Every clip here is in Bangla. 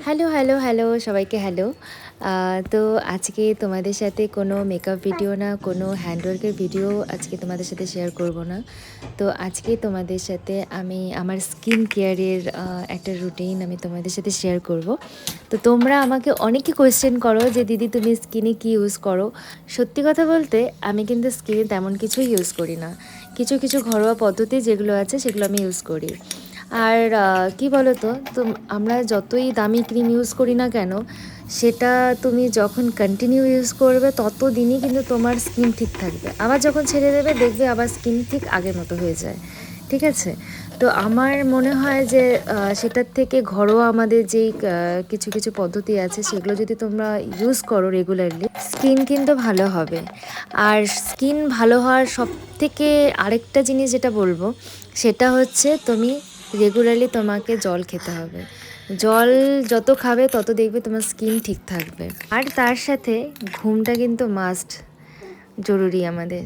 হ্যালো, হ্যালো, হ্যালো সবাইকে হ্যালো। তো আজকে তোমাদের সাথে কোনো মেকআপ ভিডিও না, কোনো হ্যান্ডওয়ার্কের ভিডিও আজকে তোমাদের সাথে শেয়ার করব না। তো আজকে তোমাদের সাথে আমি আমার স্কিন কেয়ারের একটা রুটিন আমি তোমাদের সাথে শেয়ার করব। তো তোমরা আমাকে অনেকে কোয়েশ্চেন করো যে দিদি তুমি স্কিনে কী ইউজ করো? সত্যি কথা বলতে আমি কিন্তু স্কিনে তেমন কিছুই ইউজ করি না। কিছু, কিছু ঘরোয়া পদ্ধতি যেগুলো আছে সেগুলো আমি ইউজ করি। আর কী বলো তো আমরা যতই দামি ক্রিম ইউজ করি না কেন, সেটা তুমি যখন কন্টিনিউ ইউজ করবে তত দিনই কিন্তু তোমার স্কিন ঠিক থাকবে। আবার যখন ছেড়ে দেবে দেখবে আবার স্কিন ঠিক আগের মতো হয়ে যায়। ঠিক আছে? তো আমার মনে হয় যে সেটার থেকে ঘরোয়া আমাদের যেই কিছু কিছু পদ্ধতি আছে সেগুলো যদি তোমরা ইউজ করো রেগুলারলি, স্কিন কিন্তু ভালো হবে। আর স্কিন ভালো হওয়ার সবথেকে আরেকটা জিনিস যেটা বলবো, সেটা হচ্ছে তুমি রেগুলারলি তোমাকে জল খেতে হবে। জল যত খাবে তত দেখবে তোমার স্কিন ঠিক থাকবে। আর তার সাথে ঘুমটা কিন্তু মাস্ট, জরুরি আমাদের।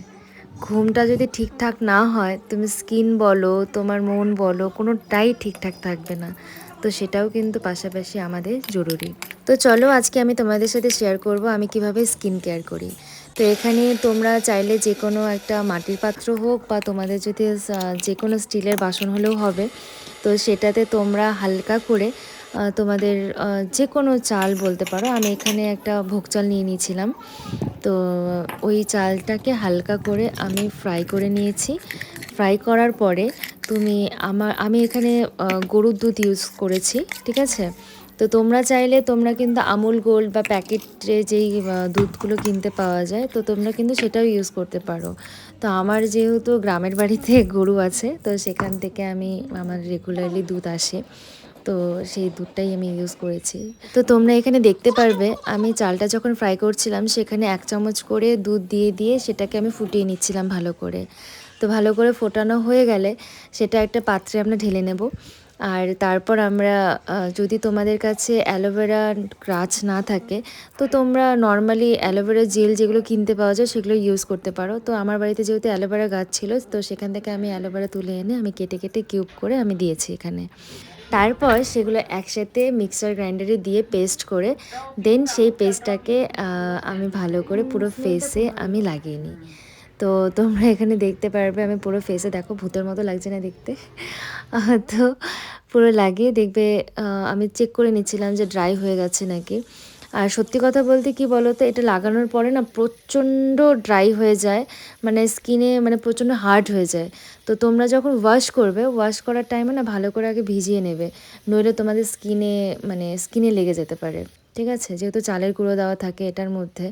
ঘুমটা যদি ঠিকঠাক না হয়, তুমি স্কিন বলো, তোমার মন বলো, কোনোটাই ঠিকঠাক থাকবে না। তো সেটাও কিন্তু পাশাপাশি আমাদের জরুরি। তো চলো আজকে আমি তোমাদের সাথে শেয়ার করব আমি কিভাবে স্কিন কেয়ার করি। তো এখানে তোমরা চাইলে যে কোনো একটা মাটির পাত্র হোক বা তোমাদের যদি যে কোনো স্টিলের বাসন হলেও হবে। তো সেটাতে তোমরা হালকা করে তোমাদের যে কোনো চাল বলতে পারো, আমি এখানে একটা ভোগ চাল নিয়ে নিয়েছিলাম। তো ওই চালটাকে হালকা করে আমি ফ্রাই করে নিয়েছি। ফ্রাই করার পরে আমি এখানে গরুর দুধ ইউজ করেছি। ঠিক আছে? তো তোমরা চাইলে তোমরা কিন্তু আমুল গোল্ড বা প্যাকেটে যেই দুধগুলো কিনতে পাওয়া যায়, তো তোমরা কিন্তু সেটাও ইউজ করতে পারো। তো আমার যেহেতু গ্রামের বাড়িতে গরু আছে, তো সেখান থেকে আমার রেগুলারলি দুধ আসে। তো সেই দুধটাই আমি ইউজ করেছি। তো তোমরা এখানে দেখতে পারবে আমি চালটা যখন ফ্রাই করছিলাম সেখানে 1 চামচ করে দুধ দিয়ে দিয়ে সেটাকে আমি ফুটিয়ে নিচ্ছিলাম ভালো করে। তো ভালো করে ফোটানো হয়ে গেলে সেটা একটা পাত্রে আমরা ঢেলে নেব। আর তারপর আমরা যদি তোমাদের কাছে অ্যালোভেরা গাছ না থাকে, তো তোমরা নর্মালি অ্যালোভেরা জেল যেগুলো কিনতে পাওয়া যায় সেগুলো ইউজ করতে পারো। তো আমার বাড়িতে যেহেতু অ্যালোভেরা গাছ ছিল, তো সেখান থেকে আমি অ্যালোভেরা তুলে এনে আমি কেটে কেটে কিউব করে আমি দিয়েছি এখানে। তারপর সেগুলো একসাথে মিক্সার গ্রাইন্ডারে দিয়ে পেস্ট করে দেন সেই পেস্টটাকে আমি ভালো করে পুরো ফেসে আমি লাগিয়ে নিই। তো তোমরা এখানে দেখতে পারবে আমি পুরো ফেসে, দেখো ভূতের মতো লাগছে না দেখতে? তো পুরো লাগিয়ে দেখবে আমি চেক করে নিচ্ছিলাম যে ড্রাই হয়ে গেছে নাকি। আর সত্যি কথা বলতে কি বলো তো, এটা লাগানোর পরে না প্রচণ্ড ড্রাই হয়ে যায়, মানে স্কিনে মানে প্রচণ্ড হার্ড হয়ে যায়। তো তোমরা যখন ওয়াশ করবে, ওয়াশ করার টাইমে না ভালো করে আগে ভিজিয়ে নেবে, নইলে তোমাদের স্কিনে লেগে যেতে পারে। ঠিক আছে? যেহেতু চালের গুঁড়ো দেওয়া থাকে এটার মধ্যে,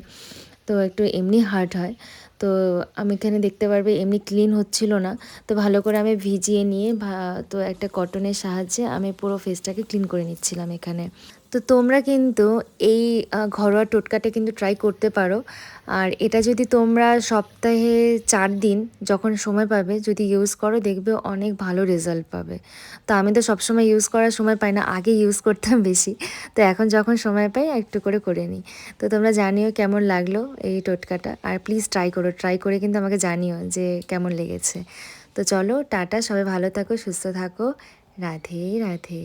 তো একটু এমনি হার্ড হয়। তো আমি এখানে দেখতে পারবে এমনি ক্লিন হচ্ছিল না। তো ভালো করে আমি ভিজিয়ে নিয়ে তো একটা কটনের সাহায্যে আমি পুরো ফেসটাকে ক্লিন করে নিচ্ছিলাম এখানে। তো তোমরা কিন্তু এই ঘরোয়া টোটকাটা কিন্তু ট্রাই করতে পারো। আর এটা যদি তোমরা সপ্তাহে 4 দিন যখন সময় পাবে যদি ইউজ করো, দেখবে অনেক ভালো রেজাল্ট পাবে। তো আমি তো সবসময় ইউজ করার সময় পাই না, আগে ইউজ করতাম বেশি। তো এখন যখন সময় পাই একটু করে নিই। তো তোমরা জানিও কেমন লাগলো এই টোটকাটা, আর প্লিজ ট্রাই করে কিন্তু আমাকে জানিও যে কেমন লেগেছে। তো চলো টাটা, সবাই ভালো থাকো, সুস্থ থাকো। রাধে রাধে।